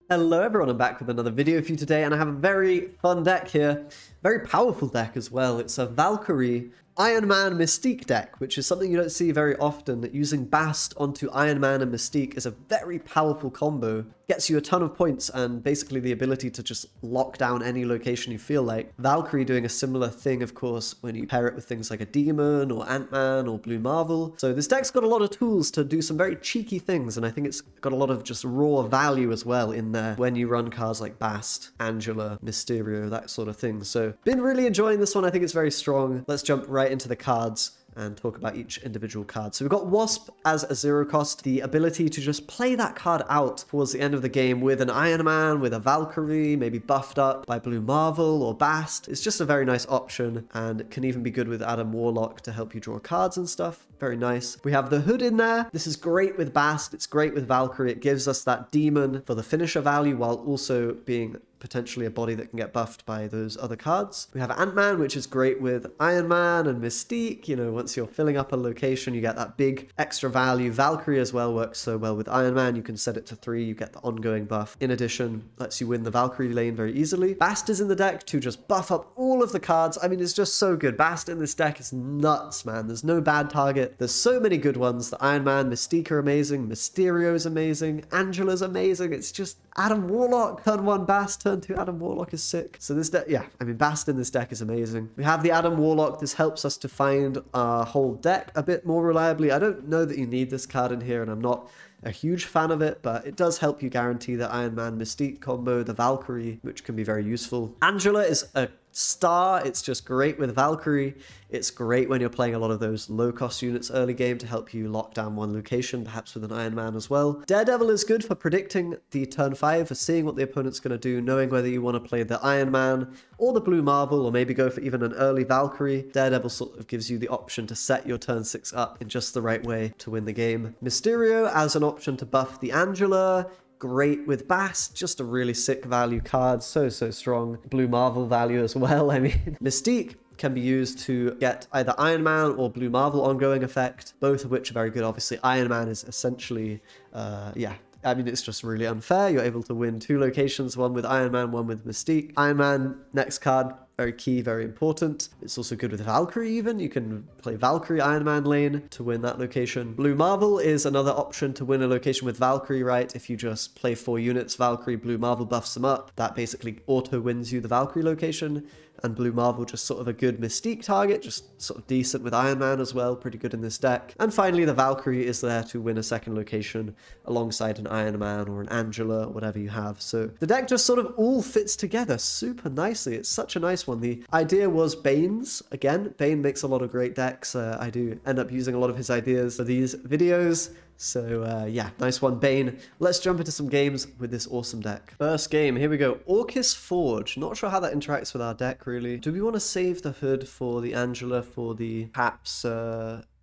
Hello everyone, I'm back with another video for you today, and I have a very fun deck here. Very powerful deck as well. It's a Valkyrie Iron Man Mystique deck, which is something you don't see very often. Using Bast onto Iron Man and Mystique is a very powerful combo. Gets you a ton of points and basically the ability to just lock down any location you feel like. Valkyrie doing a similar thing, of course, when you pair it with things like a Demon or Ant-Man or Blue Marvel. So this deck's got a lot of tools to do some very cheeky things, and I think it's got a lot of just raw value as well in there when you run cards like Bast, Angela, Mysterio, that sort of thing. So been really enjoying this one. I think it's very strong. Let's jump right into the cards and talk about each individual card. So we've got Wasp as a 0 cost, the ability to just play that card out towards the end of the game with an Iron Man, with a Valkyrie, maybe buffed up by Blue Marvel or Bast. It's just a very nice option and can even be good with Warlock to help you draw cards and stuff. Very nice. We have the Hood in there. This is great with Bast. It's great with Valkyrie. It gives us that Demon for the finisher value while also being potentially a body that can get buffed by those other cards. We have Ant-Man, which is great with Iron Man and Mystique. You know, once you're filling up a location, you get that big extra value. Valkyrie as well works so well with Iron Man. You can set it to 3, you get the ongoing buff. In addition, lets you win the Valkyrie lane very easily. Bast is in the deck to just buff up all of the cards. I mean, it's just so good. Bast in this deck is nuts, man. There's no bad target. There's so many good ones. The Iron Man, Mystique are amazing. Mysterio is amazing. Angela's amazing. It's just Warlock. Turn 1 Bast, turn 2 Warlock is sick. So this deck, yeah, I mean, Bast in this deck is amazing. We have the Warlock. This helps us to find our whole deck a bit more reliably. I don't know that you need this card in here, and I'm not a huge fan of it, but it does help you guarantee the Iron Man Mystique combo, the Valkyrie, which can be very useful. Angela is a star. It's just great with Valkyrie. It's great when you're playing a lot of those low-cost units early game to help you lock down one location, perhaps with an Iron Man as well. Daredevil is good for predicting the turn 5, for seeing what the opponent's going to do, knowing whether you want to play the Iron Man or the Blue Marvel, or maybe go for even an early Valkyrie. Daredevil sort of gives you the option to set your turn 6 up in just the right way to win the game. Mysterio as an option to buff the Angela. Great with Bast, just a really sick value card, so strong. Blue Marvel value as well. I mean, Mystique can be used to get either Iron Man or Blue Marvel ongoing effect, both of which are very good. Obviously, Iron Man is essentially, yeah, I mean, it's just really unfair. You're able to win 2 locations, one with Iron Man, one with Mystique. Iron Man, next card, very key, very important. It's also good with Valkyrie even. You can play Valkyrie Iron Man lane to win that location. Blue Marvel is another option to win a location with Valkyrie, right? If you just play 4 units, Valkyrie, Blue Marvel buffs them up. That basically auto wins you the Valkyrie location. And Blue Marvel just sort of a good Mystique target, just sort of decent with Iron Man as well, pretty good in this deck. And finally, the Valkyrie is there to win a second location alongside an Iron Man or an Angela or whatever you have. So the deck just sort of all fits together super nicely. It's such a nice one. The idea was Bane's. Again, Bane makes a lot of great decks. I do end up using a lot of his ideas for these videos. So yeah, nice one, Bane. Let's jump into some games with this awesome deck. First game, here we go. Orcus Forge. Not sure how that interacts with our deck, really. Do we want to save the Hood for the Angela, for the perhaps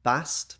Bast?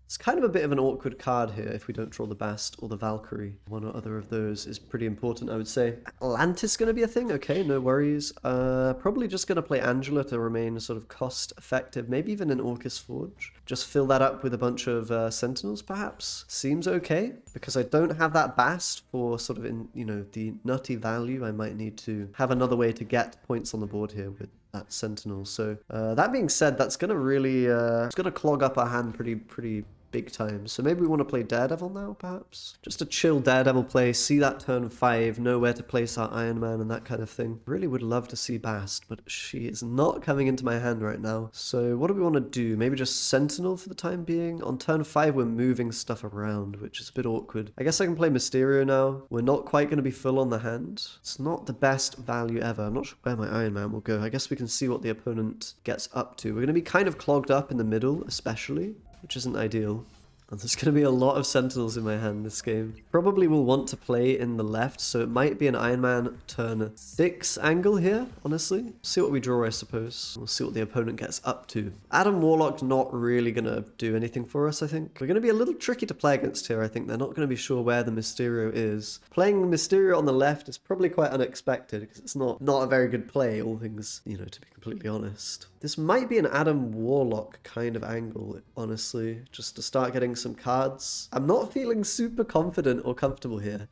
It's kind of a bit of an awkward card here if we don't draw the Bast or the Valkyrie. One or other of those is pretty important, I would say. Atlantis going to be a thing? Okay, no worries. Probably just going to play Angela to remain sort of cost effective. Maybe even an Orcus Forge. Just fill that up with a bunch of Sentinels, perhaps. Seems okay. Because I don't have that Bast for sort of, you know, the nutty value. I might need to have another way to get points on the board here with that Sentinel. So that being said, that's going to really, it's going to clog up our hand pretty big time. So maybe we want to play Daredevil now, perhaps? Just a chill Daredevil play, see that turn 5, know where to place our Iron Man and that kind of thing. Really would love to see Bast, but she is not coming into my hand right now. So what do we want to do? Maybe just Sentinel for the time being? On turn 5, we're moving stuff around, which is a bit awkward. I guess I can play Mysterio now. We're not quite going to be full on the hand. It's not the best value ever. I'm not sure where my Iron Man will go. I guess we can see what the opponent gets up to. We're going to be kind of clogged up in the middle, especially, which isn't ideal. And there's going to be a lot of Sentinels in my hand this game. Probably will want to play in the left, so it might be an Iron Man turn 6 angle here, honestly. See what we draw, I suppose. We'll see what the opponent gets up to. Warlock not really going to do anything for us, I think. We're going to be a little tricky to play against here, I think. They're not going to be sure where the Mysterio is. Playing Mysterio on the left is probably quite unexpected, because it's not a very good play, all things, you know, to be completely honest. This might be an Warlock kind of angle, honestly, just to start getting some cards. I'm not feeling super confident or comfortable here.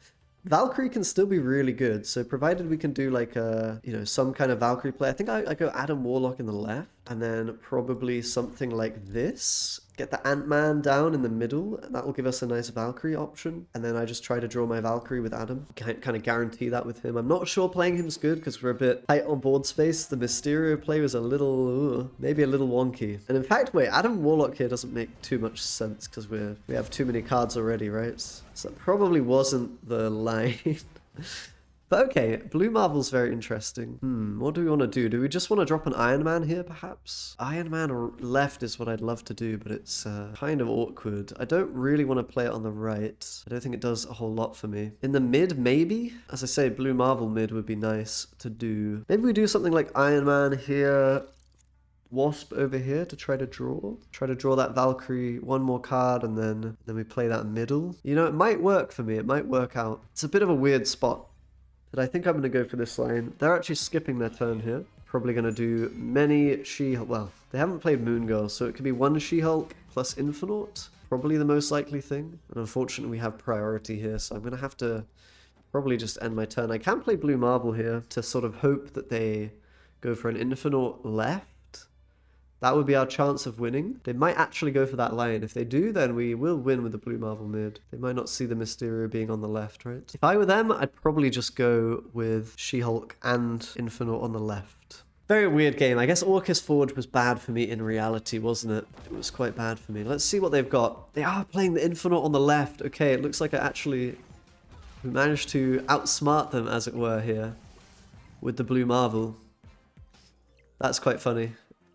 Valkyrie can still be really good, so provided we can do like a, you know, some kind of Valkyrie play. I think I go Adam Warlock in the left, and then probably something like this. Get the Ant-Man down in the middle, and that will give us a nice Valkyrie option. And then I just try to draw my Valkyrie with Adam. Kind of guarantee that with him. I'm not sure playing him's good because we're a bit tight on board space. The Mysterio play was a little, maybe a little wonky. And in fact, wait, Adam Warlock here doesn't make too much sense because we have too many cards already, right? So that probably wasn't the line. But okay, Blue Marvel's very interesting. What do we want to do? Do we just want to drop an Iron Man here, perhaps? Iron Man left is what I'd love to do, but it's kind of awkward. I don't really want to play it on the right. I don't think it does a whole lot for me. In the mid, maybe? As I say, Blue Marvel mid would be nice to do. Maybe we do something like Iron Man here, Wasp over here to try to draw. Try to draw that Valkyrie, one more card, and then we play that middle. You know, it might work for me. It might work out. It's a bit of a weird spot. But I think I'm going to go for this line. They're actually skipping their turn here. Probably going to do many She-Hulk. Well, they haven't played Moon Girl, so it could be one She-Hulk plus Infinite. Probably the most likely thing. And unfortunately, we have priority here, so I'm going to have to probably just end my turn. I can play Blue Marvel here to sort of hope that they go for an Infinite left. That would be our chance of winning. They might actually go for that line. If they do, then we will win with the Blue Marvel mid. They might not see the Mysterio being on the left, right? If I were them, I'd probably just go with She-Hulk and Infinite on the left. Very weird game. I guess Orcus Forge was bad for me in reality, wasn't it? It was quite bad for me. Let's see what they've got. They are playing the Infinite on the left. Okay, it looks like we managed to outsmart them, as it were, here with the Blue Marvel. That's quite funny.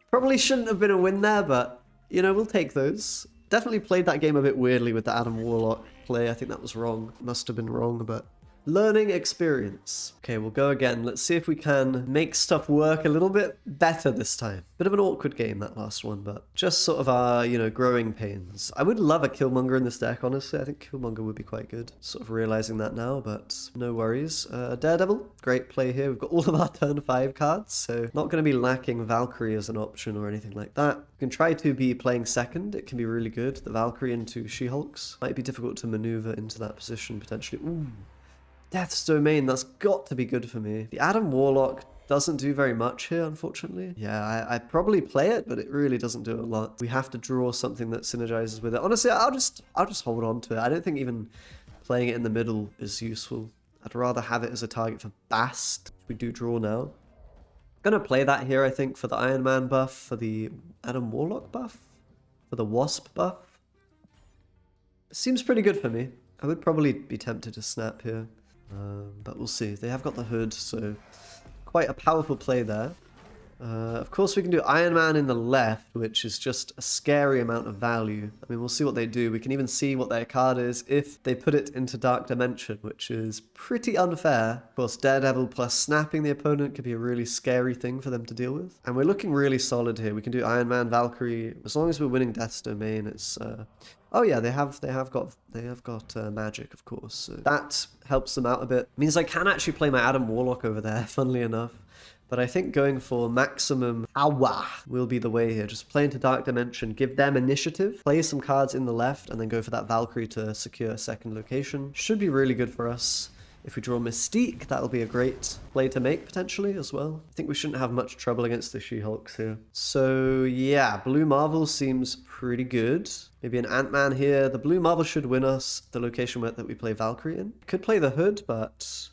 Probably shouldn't have been a win there, but, you know, we'll take those. Definitely played that game a bit weirdly with the Adam Warlock play. I think that was wrong. Must have been wrong, but learning experience. Okay, we'll go again. Let's see if we can make stuff work a little bit better this time. Bit of an awkward game, that last one, but just sort of our, you know, growing pains. I would love a Killmonger in this deck, honestly. I think Killmonger would be quite good. Sort of realizing that now, but no worries. Daredevil, great play here. We've got all of our turn 5 cards, so not going to be lacking Valkyrie as an option or anything like that. We can try to be playing second. It can be really good. The Valkyrie into She-Hulks. Might be difficult to maneuver into that position, potentially. Ooh. Death's Domain, that's got to be good for me. The Adam Warlock doesn't do very much here, unfortunately. Yeah, I probably play it, but it really doesn't do a lot. We have to draw something that synergizes with it. Honestly, I'll just hold on to it. I don't think even playing it in the middle is useful. I'd rather have it as a target for Bast, which we do draw now. I'm gonna play that here, I think, for the Iron Man buff, for the Adam Warlock buff, for the Wasp buff. It seems pretty good for me. I would probably be tempted to snap here. But we'll see. They have got the hood, so quite a powerful play there. Of course, we can do Iron Man in the left, which is just a scary amount of value. I mean, we'll see what they do. We can even see what their card is if they put it into Dark Dimension, which is pretty unfair. Of course, Daredevil plus snapping the opponent could be a really scary thing for them to deal with. And we're looking really solid here. We can do Iron Man, Valkyrie. As long as we're winning Death's Domain, it's... Oh yeah, they have got magic, of course. So that helps them out a bit. Means I can actually play my Adam Warlock over there, funnily enough. But I think going for maximum power will be the way here. Just play into Dark Dimension, give them initiative, play some cards in the left, and then go for that Valkyrie to secure a second location. Should be really good for us. If we draw Mystique, that'll be a great play to make, potentially, as well. I think we shouldn't have much trouble against the She-Hulks here. So, yeah, Blue Marvel seems pretty good. Maybe an Ant-Man here. The Blue Marvel should win us the location that we play Valkyrie in. Could play the Hood, but...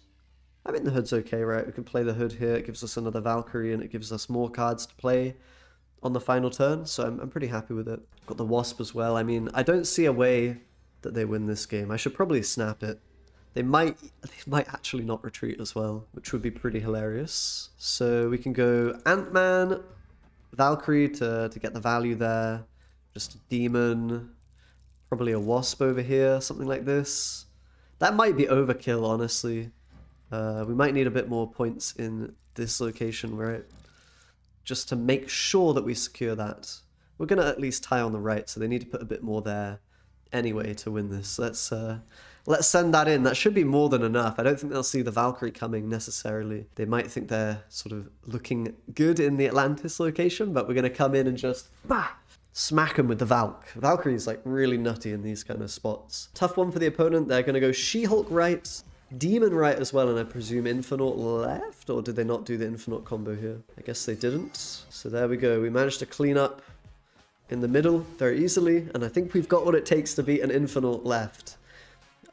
I mean, the Hood's okay, right? We can play the Hood here. It gives us another Valkyrie, and it gives us more cards to play on the final turn. So I'm pretty happy with it. Got the Wasp as well. I mean, I don't see a way that they win this game. I should probably snap it. They might actually not retreat as well, which would be pretty hilarious. So we can go Ant-Man, Valkyrie to get the value there. Just a Demon, probably a Wasp over here, something like this. That might be overkill, honestly. We might need a bit more points in this location, right? Just to make sure that we secure that. We're going to at least tie on the right, so they need to put a bit more there anyway to win this. Let's send that in. That should be more than enough. I don't think they'll see the Valkyrie coming necessarily. They might think they're sort of looking good in the Atlantis location, but we're going to come in and just smack them with the Valk. Valkyrie's like really nutty in these kind of spots. Tough one for the opponent. They're going to go She-Hulk right, Demon right as well, and I presume Infinite left? Or did they not do the Infinite combo here? I guess they didn't. So there we go. We managed to clean up in the middle very easily, and I think we've got what it takes to beat an Infinite left.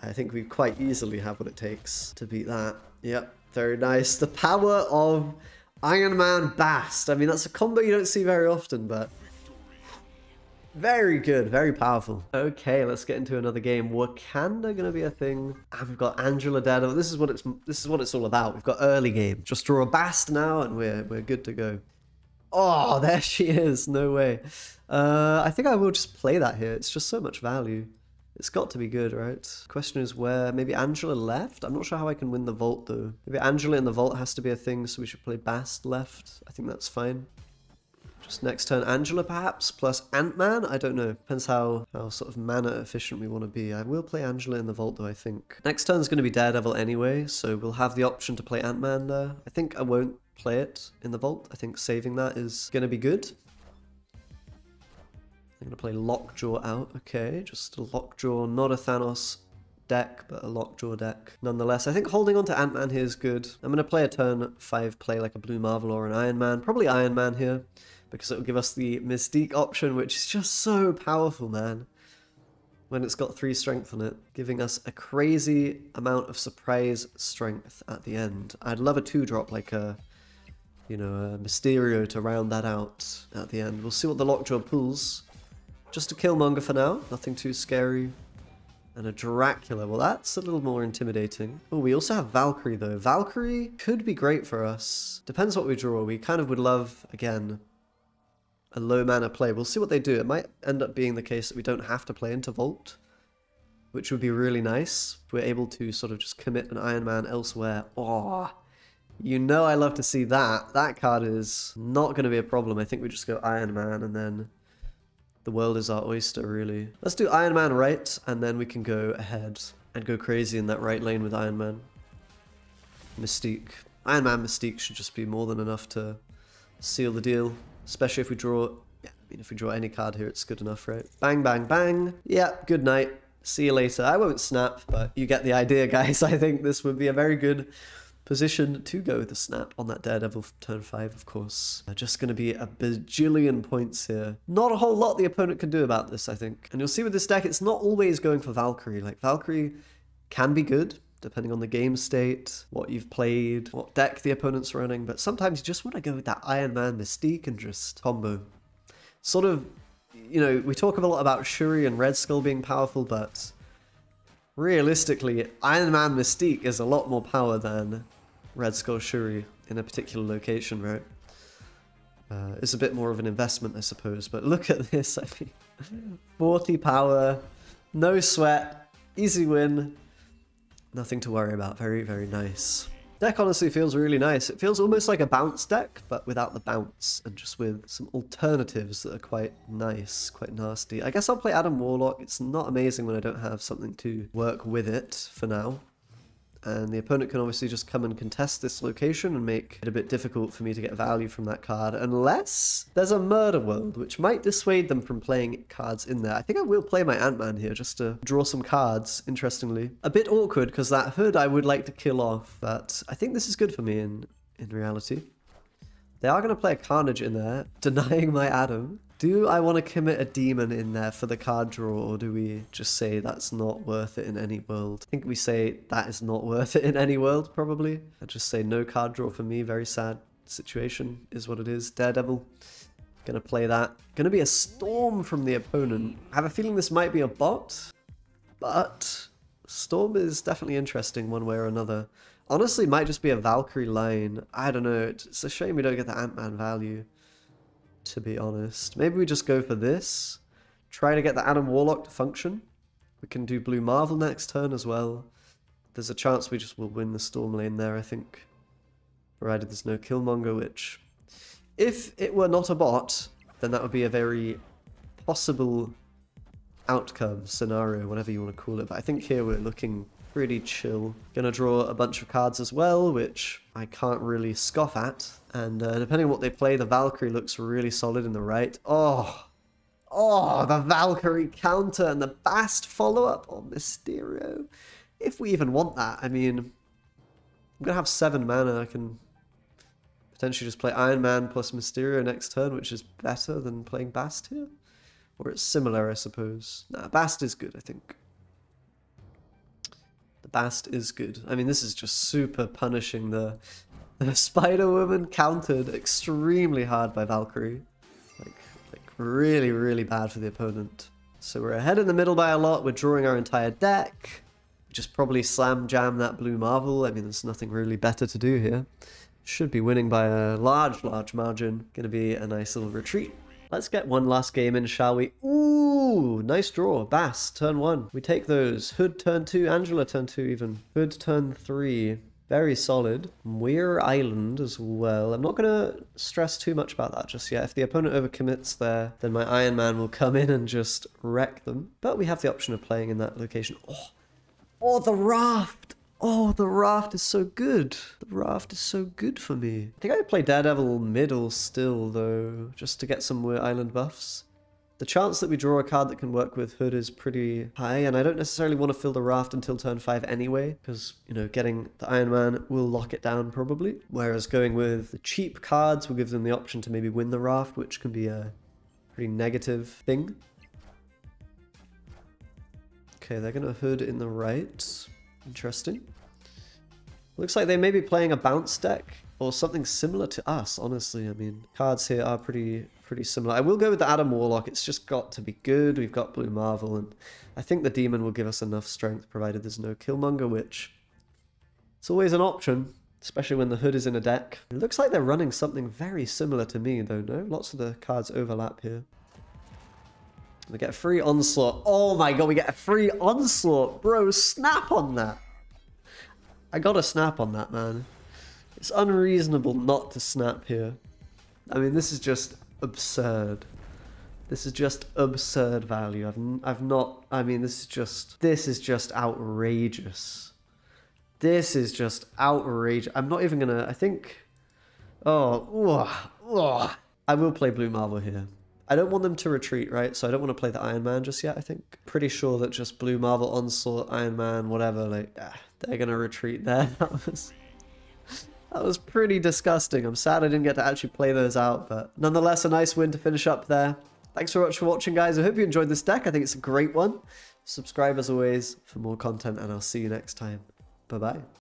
I think we quite easily have what it takes to beat that. Yep, very nice. The power of Iron Man Bast. I mean, that's a combo you don't see very often, but very good, very powerful. Okay, let's get into another game. Wakanda gonna be a thing. And we've got Angela Daredevil. This is what it's all about. We've got early game. Just draw a Bast now, and we're good to go. Oh, there she is. No way. I think I will just play that here. It's just so much value. It's got to be good, right? Question is where? Maybe Angela left? I'm not sure how I can win the vault, though. Maybe Angela in the vault has to be a thing, so we should play Bast left. I think that's fine. Just next turn Angela, perhaps, plus Ant-Man? I don't know. Depends how sort of mana efficient we want to be. I will play Angela in the vault, though, I think. Next turn's going to be Daredevil anyway, so we'll have the option to play Ant-Man there. I think I won't play it in the vault. I think saving that is going to be good. I'm going to play Lockjaw out. Okay, just a Lockjaw, not a Thanos deck, but a Lockjaw deck. Nonetheless, I think holding on to Ant-Man here is good. I'm going to play a turn 5 play like a Blue Marvel or an Iron Man. Probably Iron Man here, because it will give us the Mystique option, which is just so powerful, man. When it's got 3 strength on it, giving us a crazy amount of surprise strength at the end. I'd love a 2-drop like a, you know, a Mysterio to round that out at the end. We'll see what the Lockjaw pulls. Just a Killmonger for now, nothing too scary. And a Dracula, well that's a little more intimidating. Oh, we also have Valkyrie though. Valkyrie could be great for us. Depends what we draw. We kind of would love, again, a low mana play. We'll see what they do. It might end up being the case that we don't have to play into Vault, which would be really nice. If we're able to sort of just commit an Iron Man elsewhere. Oh, you know I love to see that. That card is not going to be a problem. I think we just go Iron Man and then the world is our oyster, really. Let's do Iron Man right, and then we can go ahead and go crazy in that right lane with Iron Man. Mystique. Iron Man Mystique should just be more than enough to seal the deal. Especially if we draw... Yeah, I mean, if we draw any card here, it's good enough, right? Bang, bang, bang. Yeah, good night. See you later. I won't snap, but you get the idea, guys. I think this would be a very good position to go with the snap on that Daredevil turn 5, of course. Just going to be a bajillion points here. Not a whole lot the opponent can do about this, I think. And you'll see with this deck, it's not always going for Valkyrie. Like, Valkyrie can be good, depending on the game state, what you've played, what deck the opponent's running, but sometimes you just want to go with that Iron Man Mystique and just combo. Sort of, you know, we talk a lot about Shuri and Red Skull being powerful, but realistically, Iron Man Mystique is a lot more power than Red Skull Shuri in a particular location, right? It's a bit more of an investment, I suppose, but look at this, I mean, 40 power, no sweat, easy win, nothing to worry about, very, very nice. Deck honestly feels really nice. It feels almost like a bounce deck, but without the bounce, and just with some alternatives that are quite nice, quite nasty. I guess I'll play Adam Warlock. It's not amazing when I don't have something to work with it for now. And the opponent can obviously just come and contest this location and make it a bit difficult for me to get value from that card, unless there's a Murder World, which might dissuade them from playing cards in there. I think I will play my Ant-Man here just to draw some cards, interestingly. A bit awkward, because that Hood I would like to kill off, but I think this is good for me in reality. They are going to play a Carnage in there, denying my Adam. Do I want to commit a demon in there for the card draw, or do we just say that's not worth it in any world? I think we say that is not worth it in any world, probably. I just say no card draw for me. Very sad situation is what it is. Daredevil. Gonna play that. Gonna be a Storm from the opponent. I have a feeling this might be a bot, but Storm is definitely interesting one way or another. Honestly, might just be a Valkyrie line. I don't know. It's a shame we don't get the Ant-Man value, to be honest. Maybe we just go for this. Try to get the Adam Warlock to function. We can do Blue Marvel next turn as well. There's a chance we just will win the Storm lane there, I think. Provided there's no Killmonger, which, if it were not a bot, then that would be a very possible outcome, scenario, whatever you want to call it. But I think here we're looking pretty chill. Gonna draw a bunch of cards as well, which I can't really scoff at. And depending on what they play, the Valkyrie looks really solid in the right. Oh, the Valkyrie counter and the Bast follow-up on Mysterio. If we even want that, I mean, I'm going to have 7 mana. I can potentially just play Iron Man plus Mysterio next turn, which is better than playing Bast here. Or it's similar, I suppose. Nah, Bast is good, I think. The Bast is good. I mean, this is just super punishing the Spider-Woman, countered extremely hard by Valkyrie. Like really, really bad for the opponent. So we're ahead in the middle by a lot. We're drawing our entire deck. Just probably slam jam that blue Marvel. I mean, there's nothing really better to do here. Should be winning by a large, large margin. Gonna be a nice little retreat. Let's get one last game in, shall we? Ooh, nice draw. Bast, turn 1. We take those. Hood, turn 2. Angela, turn 2 even. Hood, turn 3. Very solid. Weir Island as well. I'm not going to stress too much about that just yet. If the opponent overcommits there, then my Iron Man will come in and just wreck them. But we have the option of playing in that location. Oh, the raft! Oh, the raft is so good. The raft is so good for me. I think I'd play Daredevil middle still, though, just to get some Weir Island buffs. The chance that we draw a card that can work with Hood is pretty high, and I don't necessarily want to fill the raft until turn 5 anyway, because, you know, getting the Iron Man will lock it down probably. Whereas going with the cheap cards will give them the option to maybe win the raft, which can be a pretty negative thing. Okay, they're going to Hood in the right. Interesting. Looks like they may be playing a bounce deck or something similar to us, honestly. I mean, cards here are pretty similar. I will go with the Adam Warlock. It's just got to be good. We've got Blue Marvel, and I think the Demon will give us enough strength, provided there's no Killmonger, which it's always an option, especially when the Hood is in a deck. It looks like they're running something very similar to me, though, no? Lots of the cards overlap here. We get a free Onslaught. Oh my god, we get a free Onslaught. Bro, snap on that. I gotta snap on that, man. It's unreasonable not to snap here. I mean, this is just absurd. This is just absurd value. I've not, I mean, this is just outrageous. This is just outrageous. I'm not even gonna, I think, I will play Blue Marvel here. I don't want them to retreat, right? So I don't want to play the Iron Man just yet, I think. Pretty sure that just Blue Marvel, Onslaught, Iron Man, whatever, like, they're gonna retreat there. That was pretty disgusting. I'm sad I didn't get to actually play those out, but nonetheless, a nice win to finish up there. Thanks so much for watching, guys. I hope you enjoyed this deck. I think it's a great one. Subscribe as always for more content, and I'll see you next time. Bye-bye.